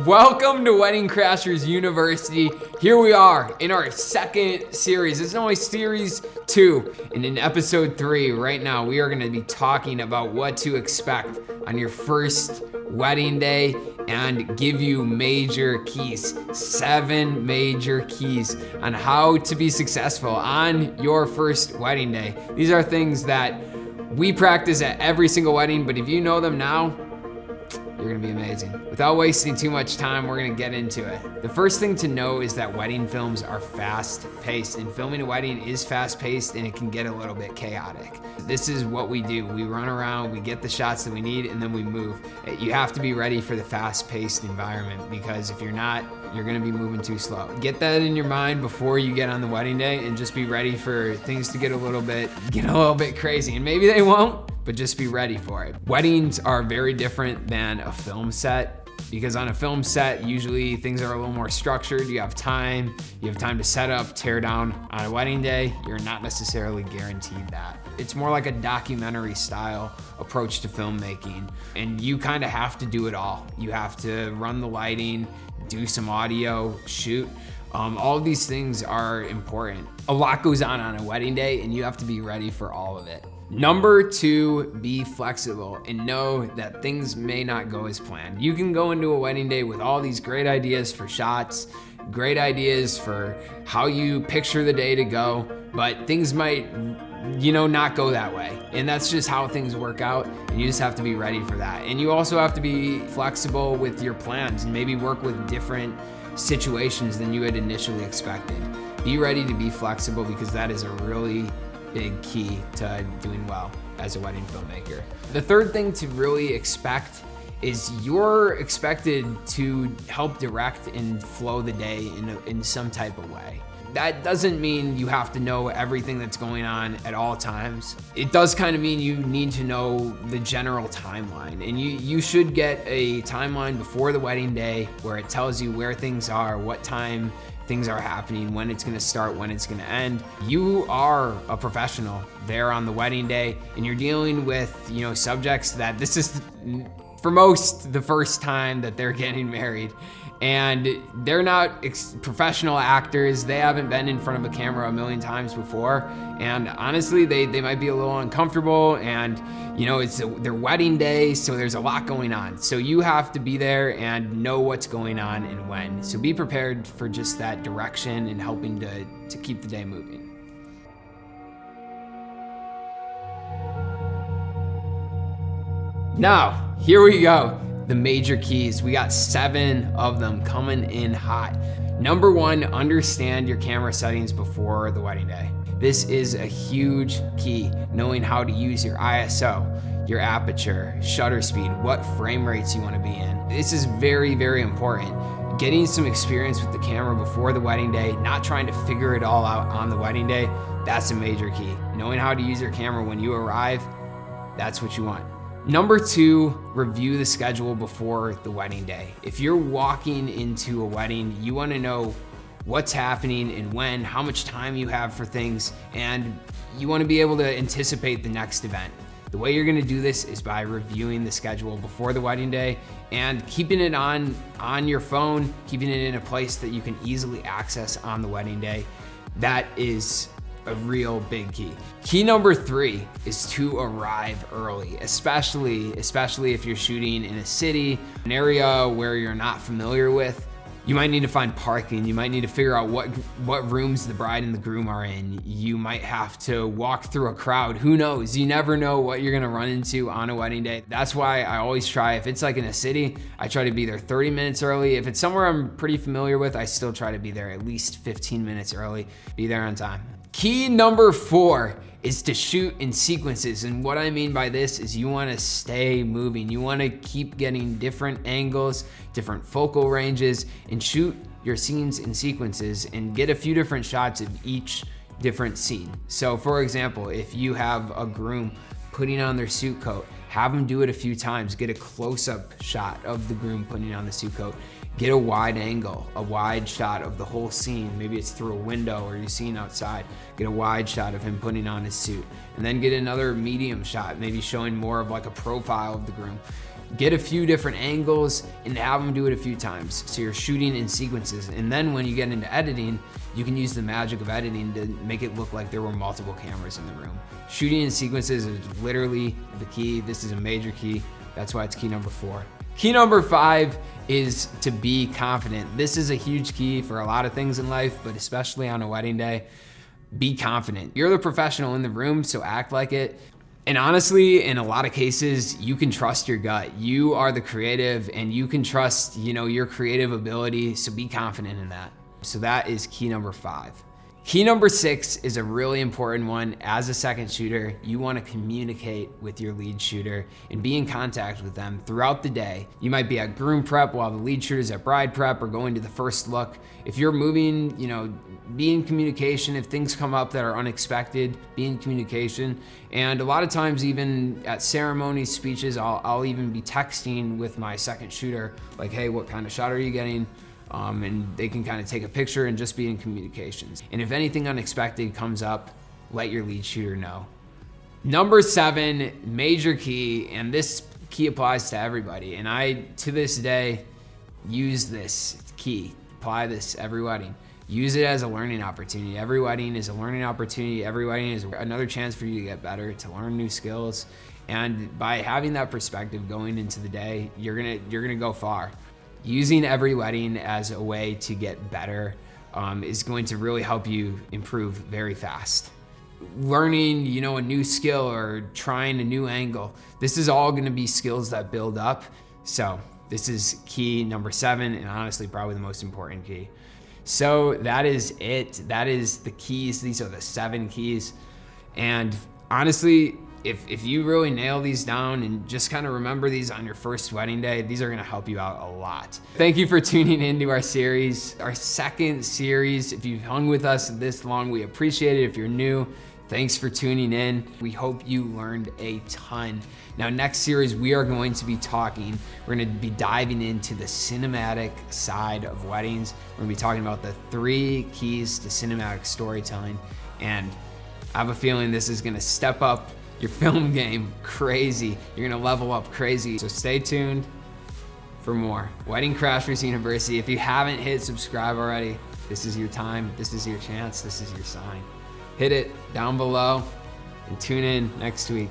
Welcome to Wedding Crashers University. Here we are in our second series. It's only series 2, and in episode 3 right now, we are gonna be talking about what to expect on your first wedding day and give you major keys, 7 major keys on how to be successful on your first wedding day. These are things that we practice at every single wedding, but if you know them now, you're gonna be amazing. Without wasting too much time, we're gonna get into it. The first thing to know is that wedding films are fast paced, and filming a wedding is fast paced and it can get a little bit chaotic. This is what we do. We run around, we get the shots that we need, and then we move. You have to be ready for the fast paced environment, because if you're not, you're gonna be moving too slow. Get that in your mind before you get on the wedding day, and just be ready for things to get a little bit crazy. And maybe they won't, but just be ready for it. Weddings are very different than a film set, because on a film set, usually things are a little more structured. You have time to set up, tear down. On a wedding day, you're not necessarily guaranteed that. It's more like a documentary style approach to filmmaking, and you kind of have to do it all. You have to run the lighting, do some audio, shoot. All of these things are important. A lot goes on a wedding day, and you have to be ready for all of it. Number 2, be flexible and know that things may not go as planned. You can go into a wedding day with all these great ideas for shots, great ideas for how you picture the day to go, but things might, not go that way. And that's just how things work out, and you just have to be ready for that. And you also have to be flexible with your plans and maybe work with different situations than you had initially expected. Be ready to be flexible, because that is a really big key to doing well as a wedding filmmaker. The third thing to really expect is you're expected to help direct and flow the day in some type of way. That doesn't mean you have to know everything that's going on at all times. It does kind of mean you need to know the general timeline, and you should get a timeline before the wedding day where it tells you where things are, what time things are happening, when it's gonna start, when it's gonna end. You are a professional there on the wedding day, and you're dealing with, subjects that this is, for most, the first time that they're getting married. And they're not professional actors. They haven't been in front of a camera a million times before. And honestly, they might be a little uncomfortable, and it's their wedding day, so there's a lot going on. So you have to be there and know what's going on and when. So be prepared for just that direction and helping to keep the day moving. Now, here we go. The major keys. We got 7 of them coming in hot. Number 1, understand your camera settings before the wedding day. This is a huge key, knowing how to use your ISO, your aperture, shutter speed, what frame rates you want to be in. This is very, very important. Getting some experience with the camera before the wedding day, not trying to figure it all out on the wedding day, that's a major key. Knowing how to use your camera when you arrive, that's what you want. Number 2, review the schedule before the wedding day. If you're walking into a wedding, you want to know what's happening and when, how much time you have for things, and you want to be able to anticipate the next event. The way you're going to do this is by reviewing the schedule before the wedding day and keeping it on your phone, keeping it in a place that you can easily access on the wedding day. That is a real big key. Key number 3 is to arrive early, especially if you're shooting in a city, an area where you're not familiar with. You might need to find parking. You might need to figure out what rooms the bride and the groom are in. You might have to walk through a crowd. Who knows? You never know what you're gonna run into on a wedding day. That's why I always try, if it's like in a city, I try to be there 30 minutes early. If it's somewhere I'm pretty familiar with, I still try to be there at least 15 minutes early. Be there on time. Key number 4 is to shoot in sequences. And what I mean by this is you wanna stay moving. You wanna keep getting different angles, different focal ranges, and shoot your scenes in sequences and get a few different shots of each different scene. So for example, if you have a groom putting on their suit coat Have them do it a few times. Get a close-up shot of the groom putting on the suit coat. Get a wide angle, a wide shot of the whole scene. Maybe it's through a window or you're seeing outside. Get a wide shot of him putting on his suit. And then get another medium shot, maybe showing more of like a profile of the groom. Get a few different angles and have them do it a few times. So you're shooting in sequences. And then when you get into editing, you can use the magic of editing to make it look like there were multiple cameras in the room. Shooting in sequences is literally the key. This is a major key. That's why it's key number 4. Key number 5 is to be confident. This is a huge key for a lot of things in life, but especially on a wedding day. Be confident. You're the professional in the room, so act like it. And honestly, in a lot of cases, you can trust your gut. You are the creative and you can trust, your creative ability, so be confident in that. So that is key number 5. Key number 6 is a really important one. As a second shooter, you want to communicate with your lead shooter and be in contact with them throughout the day. You might be at groom prep while the lead shooter's at bride prep or going to the first look. If you're moving, be in communication. If things come up that are unexpected, be in communication. And a lot of times, even at ceremonies, speeches, I'll even be texting with my second shooter, like, hey, what kind of shot are you getting? And they can kind of take a picture and just be in communications. And if anything unexpected comes up, let your lead shooter know. Number 7, major key, and this key applies to everybody. And I, to this day, use this key, apply this every wedding. Use it as a learning opportunity. Every wedding is a learning opportunity. Every wedding is another chance for you to get better, to learn new skills. And by having that perspective going into the day, you're gonna go far. Using every wedding as a way to get better is going to really help you improve very fast. Learning, a new skill or trying a new angle. This is all gonna be skills that build up. So this is key number 7, and honestly, probably the most important key. So that is it. That is the keys. These are the 7 keys. And honestly, if you really nail these down and just kind of remember these on your first wedding day, these are gonna help you out a lot. Thank you for tuning into our series, our second series. If you've hung with us this long, we appreciate it. If you're new, thanks for tuning in. We hope you learned a ton. Now, next series, we are going to be we're gonna be diving into the cinematic side of weddings. We're gonna be talking about the 3 keys to cinematic storytelling. And I have a feeling this is gonna step up your film game crazy. You're gonna level up crazy. So stay tuned for more. Wedding Crashers University. If you haven't hit subscribe already, this is your time, this is your chance, this is your sign. Hit it down below and tune in next week.